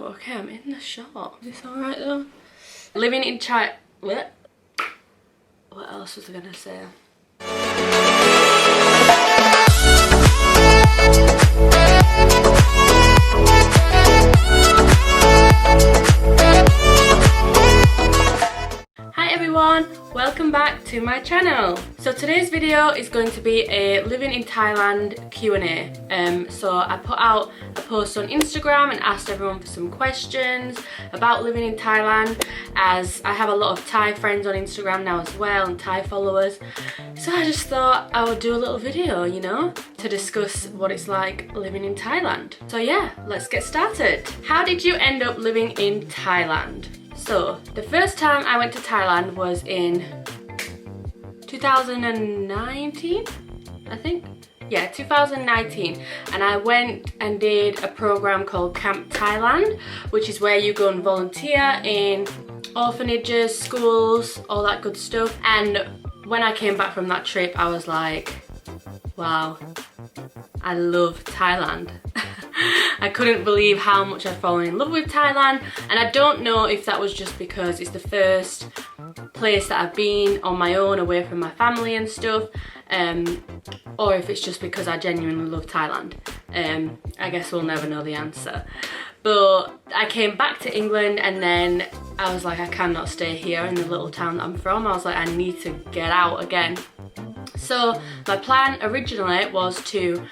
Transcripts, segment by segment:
okay, I'm in the shop. Is this alright though? Living in China. What else was I gonna say? Hi everyone, welcome back to my channel. So today's video is going to be a living in Thailand Q&A. So I put out a post on Instagram and asked everyone for some questions about living in Thailand, as I have a lot of Thai friends on Instagram now as well, and Thai followers. So I just thought I would do a little video, you know, to discuss what it's like living in Thailand. So yeah, let's get started. How did you end up living in Thailand? So, the first time I went to Thailand was in 2019, I think. Yeah, 2019. And I went and did a program called Camp Thailand, which is where you go and volunteer in orphanages, schools, all that good stuff. And when I came back from that trip, I was like, wow, I love Thailand. I couldn't believe how much I'd fallen in love with Thailand, and I don't know if that was just because it's the first place that I've been on my own away from my family and stuff, or if it's just because I genuinely love Thailand. I guess we'll never know the answer. But I came back to England and then I was like, I cannot stay here in the little town that I'm from. I was like, I need to get out again. So my plan originally was to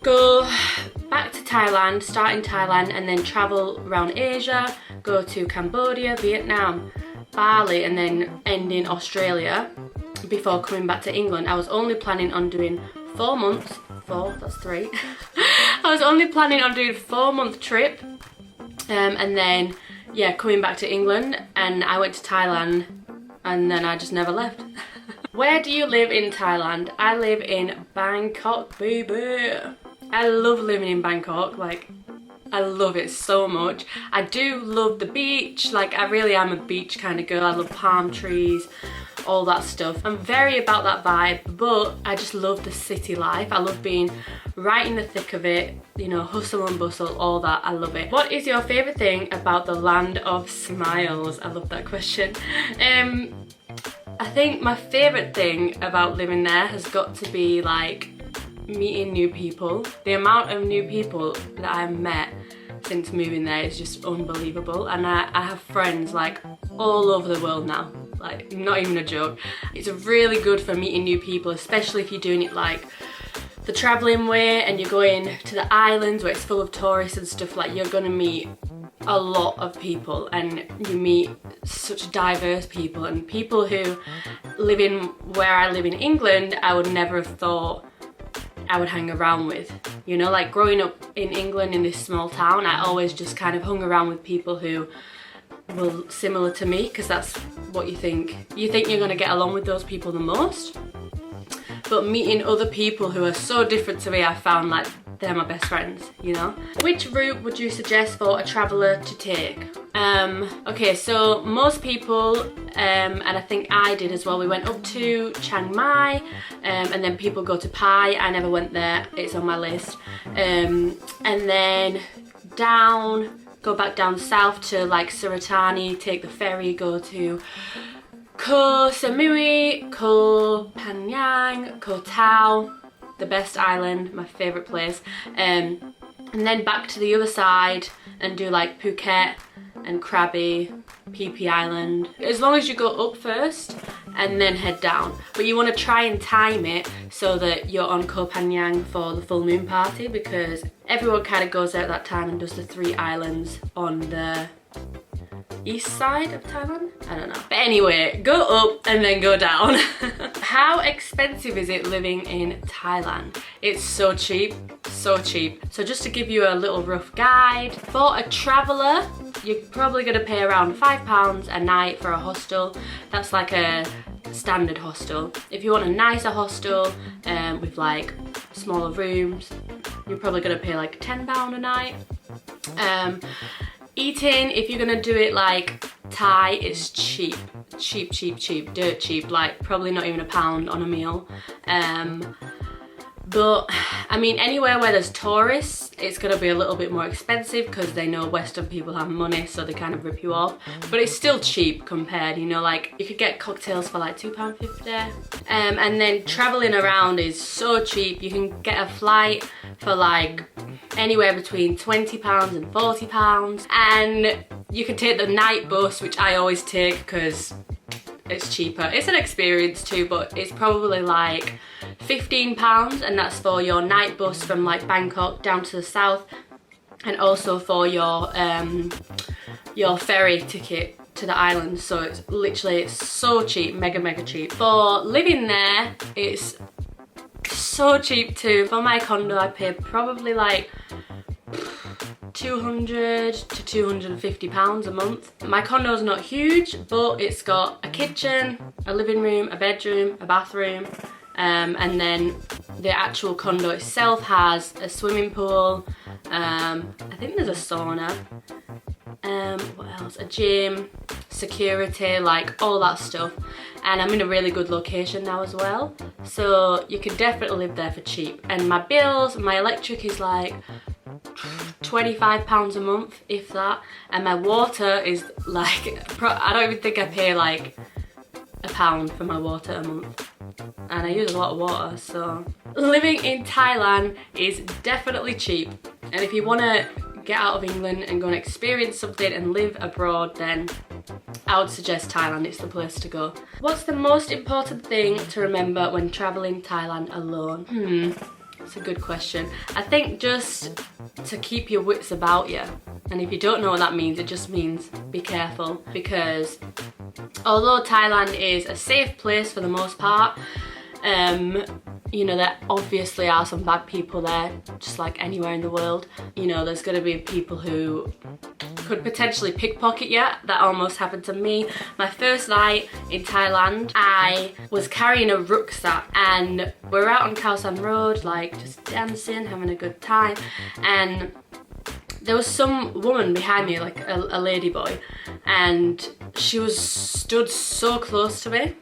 go back to Thailand, start in Thailand, and then travel around Asia, go to Cambodia, Vietnam, Bali, and then end in Australia before coming back to England. I was only planning on doing 4 months. That's 3. I was only planning on doing a 4-month trip, and then yeah, coming back to England, and I went to Thailand and then I just never left. Where do you live in Thailand? I live in Bangkok, baby. I love living in Bangkok, like I love it so much. I do love the beach, like I really am a beach kind of girl. I love palm trees, all that stuff. I'm very about that vibe, but I just love the city life. I love being right in the thick of it, you know, hustle and bustle, all that. I love it. What is your favourite thing about the land of smiles? I love that question. I think my favourite thing about living there has got to be like meeting new people. The amount of new people that I've met since moving there is just unbelievable, and I have friends like all over the world now, like not even a joke. It's really good for meeting new people, especially if you're doing it like the travelling way and you're going to the islands where it's full of tourists and stuff. Like you're gonna meet a lot of people, and you meet such diverse people, and people who live in where I live in England I would never have thought I would hang around with. You know, like growing up in England in this small town, I always just kind of hung around with people who were similar to me, because that's what you think. You think you're gonna get along with those people the most, but meeting other people who are so different to me, I found like they're my best friends, you know? Which route would you suggest for a traveller to take? Okay, so most people, and I think I did as well, we went up to Chiang Mai, and then people go to Pai. I never went there, it's on my list. And then go back down south to like Suratani, take the ferry, go to Koh Samui, Koh Phangan, Koh Tao, the best island, my favourite place, and then back to the other side and do like Phuket and Krabi, Phi Phi Island. As long as you go up first and then head down, but you want to try and time it so that you're on Koh Phangan for the full moon party, because everyone kind of goes out that time and does the 3 islands on the east side of Thailand? I don't know. But anyway, go up and then go down. How expensive is it living in Thailand? It's so cheap, so cheap. So just to give you a little rough guide, for a traveller, you're probably gonna pay around £5 a night for a hostel. That's like a standard hostel. If you want a nicer hostel with like smaller rooms, you're probably gonna pay like £10 a night. Eating, if you're gonna do it like Thai, it's cheap, dirt cheap, like probably not even £1 on a meal. But I mean, anywhere where there's tourists, it's gonna be a little bit more expensive because they know Western people have money, so they kind of rip you off. But it's still cheap compared, you know, like you could get cocktails for like £2.50. And then traveling around is so cheap. You can get a flight for like anywhere between £20 and £40, and you can take the night bus, which I always take because it's cheaper. It's an experience too, but it's probably like £15, and that's for your night bus from like Bangkok down to the south, and also for your ferry ticket to the island. So it's literally so cheap, mega cheap. For living there, it's so cheap too. For my condo, I paid probably like £200 to £250 a month. My condo's not huge, but it's got a kitchen, a living room, a bedroom, a bathroom, and then the actual condo itself has a swimming pool, I think there's a sauna, what else, a gym, security, like all that stuff. And I'm in a really good location now as well, so you can definitely live there for cheap. And my bills, my electric is like £25 a month, if that, and my water is like, I don't even think I pay like £1 for my water a month, and I use a lot of water. So living in Thailand is definitely cheap, and if you want to get out of England and go and experience something and live abroad, then I would suggest Thailand. It's the place to go. What's the most important thing to remember when traveling Thailand alone? It's a good question. I think just to keep your wits about you. And if you don't know what that means, it just means be careful, because although Thailand is a safe place for the most part, you know, there obviously are some bad people there, just like anywhere in the world. You know, there's gonna be people who could potentially pickpocket you. That almost happened to me. My first night in Thailand, I was carrying a rucksack, and we're out on Khao San Road, like just dancing, having a good time, and there was some woman behind me, like a lady boy, and she was stood so close to me,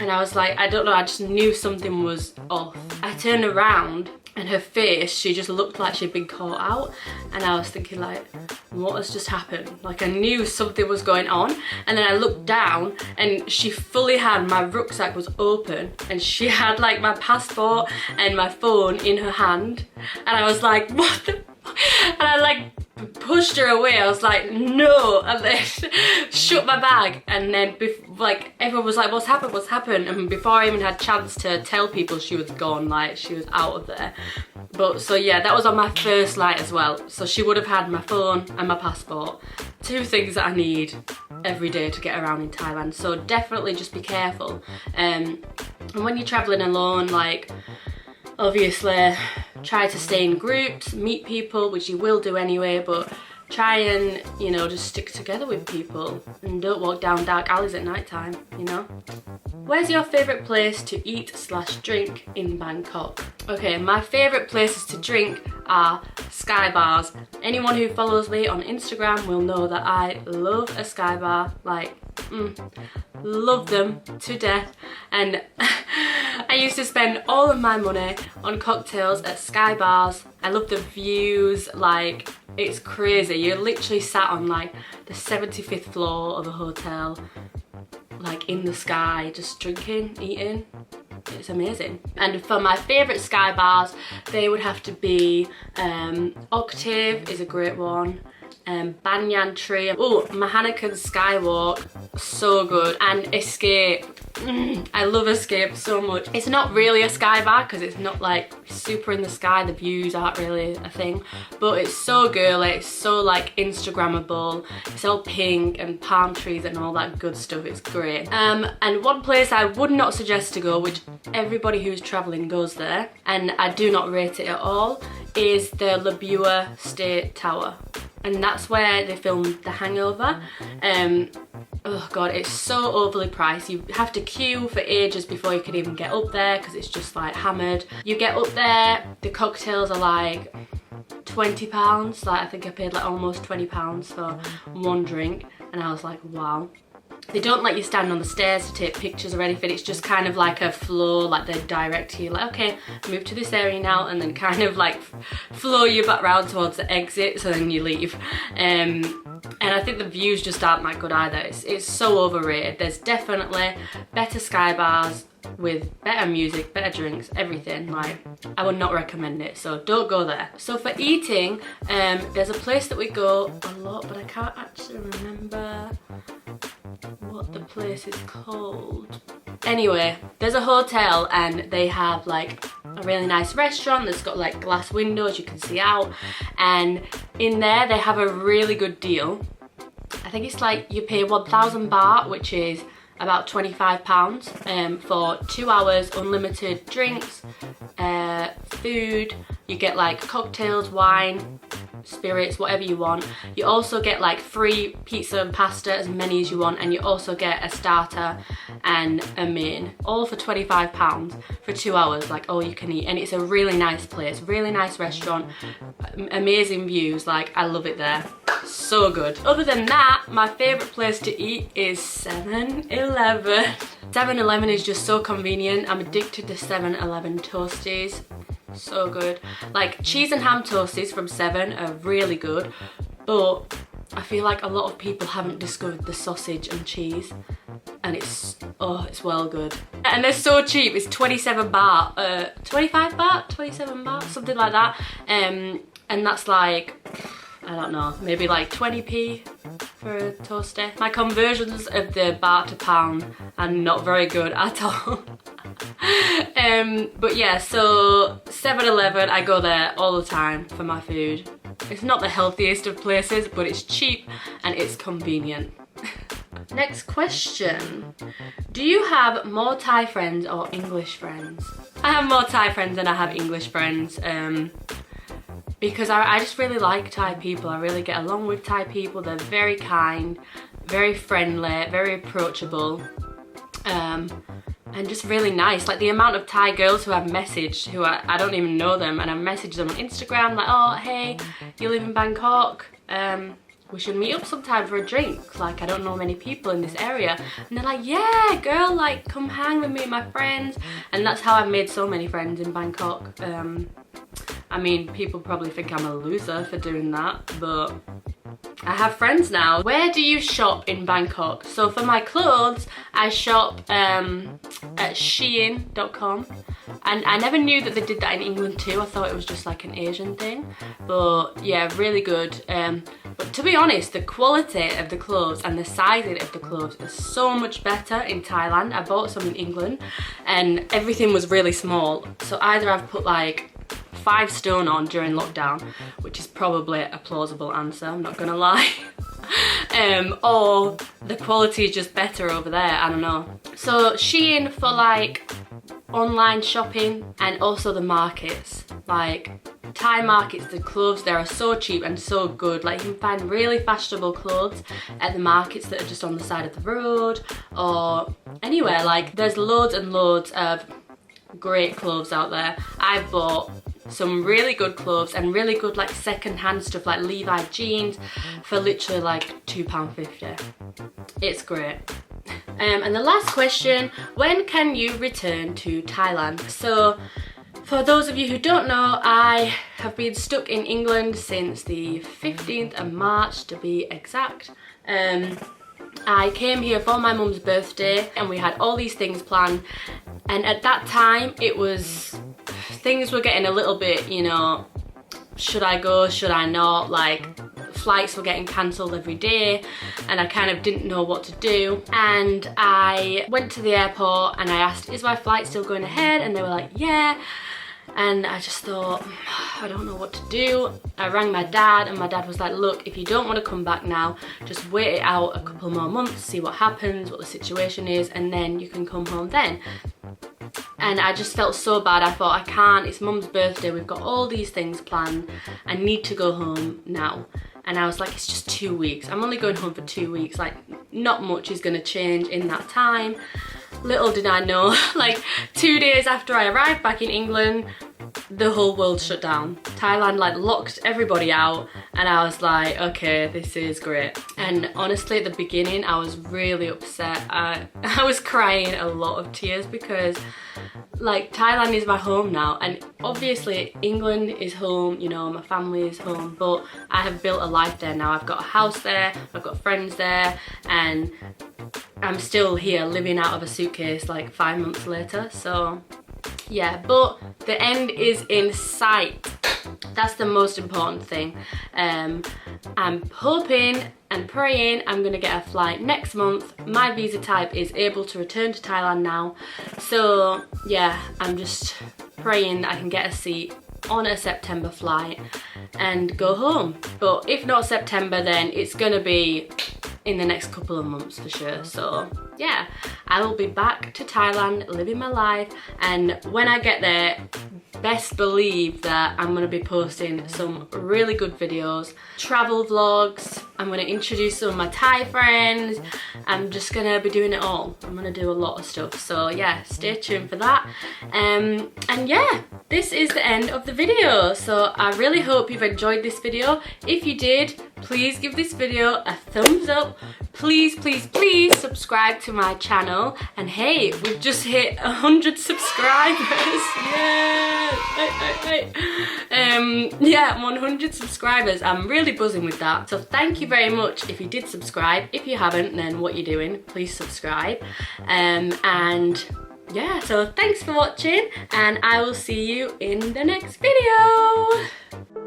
and I was like, I don't know, I just knew something was off. I turned around and her face, she just looked like she'd been caught out, and I was thinking like, what has just happened? Like, I knew something was going on, and then I looked down and she fully had, my rucksack was open, and she had like my passport and my phone in her hand, and I was like, what the and I like pushed her away. I was like, no, and then shut my bag, and then like everyone was like, what's happened? And before I even had a chance to tell people, she was gone, like she was out of there. But so yeah, that was on my first night as well, so she would have had my phone and my passport, two things that I need every day to get around in Thailand. So definitely just be careful, and when you're traveling alone, like obviously try to stay in groups, meet people, which you will do anyway, but try and, you know, just stick together with people and don't walk down dark alleys at night time, you know. Where's your favourite place to eat / drink in Bangkok? Okay, my favourite places to drink are sky bars. Anyone who follows me on Instagram will know that I love a sky bar, like love them to death, and I used to spend all of my money on cocktails at sky bars. I love the views, like it's crazy. You're literally sat on like the 75th floor of a hotel, like in the sky, just drinking, eating. It's amazing. And for my favourite sky bars, they would have to be Octave is a great one, Banyan Tree, oh, Mahanakan Skywalk, so good, and Escape. I love Escape so much. It's not really a sky bar because it's not like super in the sky, the views aren't really a thing, but it's so girly, it's so like Instagrammable, it's all pink and palm trees and all that good stuff. It's great. And one place I would not suggest to go, which everybody who's traveling goes there, and I do not rate it at all, is the Labua State Tower, and that's where they filmed The Hangover. Oh god, it's so overly priced. You have to queue for ages before you can even get up there because it's just like hammered. You get up there, the cocktails are like £20, like I think I paid like almost £20 for one drink, and I was like, wow. They don't let you stand on the stairs to take pictures or anything. It's just kind of like a flow, like they direct you, like, okay, move to this area now, and then kind of like flow you back round towards the exit, so then you leave. And I think the views just aren't that good either. It's so overrated. There's definitely better sky bars with better music, better drinks, everything. Like, I would not recommend it, so don't go there. So for eating, there's a place that we go a lot, but I can't actually remember what the place is called. Anyway, there's a hotel and they have like a really nice restaurant that's got like glass windows you can see out, and in there they have a really good deal. I think it's like you pay 1,000 baht, which is about £25, for 2 hours, unlimited drinks, food. You get like cocktails, wine, spirits, whatever you want. You also get like free pizza and pasta, as many as you want, and you also get a starter and a main, all for £25 for 2 hours, like all you can eat. And it's a really nice place, really nice restaurant, amazing views. Like, I love it there, so good. Other than that, my favourite place to eat is 7-Eleven. 7-Eleven is just so convenient. I'm addicted to 7-Eleven toasties. So good. Like, cheese and ham toasties from 7 are really good, but I feel like a lot of people haven't discovered the sausage and cheese, and it's well good. And they're so cheap. It's 27 baht, 25 baht, 27 baht, something like that. And that's like, I don't know, maybe like 20p for a toasty. My conversions of the baht to pound are not very good at all. But yeah, so 7-Eleven, I go there all the time for my food. It's not the healthiest of places, but it's cheap and it's convenient. Next question. Do you have more Thai friends or English friends? I have more Thai friends than I have English friends. Because I just really like Thai people. I really get along with Thai people. They're very kind, very friendly, very approachable, and just really nice. Like, the amount of Thai girls who I've messaged, who I don't even know them, and I've messaged them on Instagram, like, oh, hey, you live in Bangkok, we should meet up sometime for a drink. Like, I don't know many people in this area. And they're like, yeah, girl, like, come hang with me and my friends. And that's how I've made so many friends in Bangkok. I mean, people probably think I'm a loser for doing that, but I have friends now. Where do you shop in Bangkok? So for my clothes, I shop at Shein.com. And I never knew that they did that in England too. I thought it was just like an Asian thing. But yeah, really good. But to be honest, the quality of the clothes and the sizing of the clothes is so much better in Thailand. I bought some in England and everything was really small. So either I've put like 5 stone on during lockdown, which is probably a plausible answer, I'm not gonna lie. Or the quality is just better over there, I don't know. So Shein for like online shopping, and also the markets. Like Thai markets, the clothes there are so cheap and so good. Like, you can find really fashionable clothes at the markets that are just on the side of the road or anywhere. Like, there's loads and loads of great clothes out there. I bought some really good clothes and really good like second-hand stuff, like Levi jeans for literally like £2.50. It's great. And the last question, when can you return to Thailand? So for those of you who don't know, I have been stuck in England since the 15th of March to be exact. I came here for my mum's birthday and we had all these things planned, and at that time things were getting a little bit, you know, should I go, should I not? Like, flights were getting cancelled every day and I kind of didn't know what to do. And I went to the airport and I asked, is my flight still going ahead? And they were like, yeah. And I just thought, I don't know what to do. I rang my dad and my dad was like, look, if you don't want to come back now, just wait it out a couple more months, see what happens, what the situation is, and then you can come home then. And I just felt so bad. I thought, I can't, it's mum's birthday, we've got all these things planned, I need to go home now. And I was like, it's just 2 weeks, I'm only going home for 2 weeks, like not much is gonna change in that time. Little did I know, like 2 days after I arrived back in England, the whole world shut down. Thailand like locked everybody out, and I was like, okay, this is great. And honestly, at the beginning, I was really upset. I was crying a lot of tears because like Thailand is my home now, and obviously England is home, you know, my family is home, but I have built a life there now. I've got a house there, I've got friends there, and I'm still here living out of a suitcase like 5 months later. So yeah, but the end is in sight. That's the most important thing. I'm hoping and praying I'm gonna get a flight next month. My visa type is able to return to Thailand now. So yeah, I'm just praying that I can get a seat on a September flight and go home. But if not September, then it's gonna be in the next couple of months for sure. So yeah, I will be back to Thailand living my life, and when I get there, best believe that I'm going to be posting some really good videos, travel vlogs. I'm going to introduce some of my Thai friends. I'm just going to be doing it all. I'm going to do a lot of stuff. So yeah, stay tuned for that. And yeah, this is the end of the video. So I really hope you've enjoyed this video. If you did, please give this video a thumbs up. Please, please, please subscribe to my channel. And hey, we've just hit 100 subscribers. Yeah. Yeah, 100 subscribers. I'm really buzzing with that. So thank you very much if you did subscribe. If you haven't, then what you're doing, please subscribe. And yeah, so thanks for watching, and I will see you in the next video.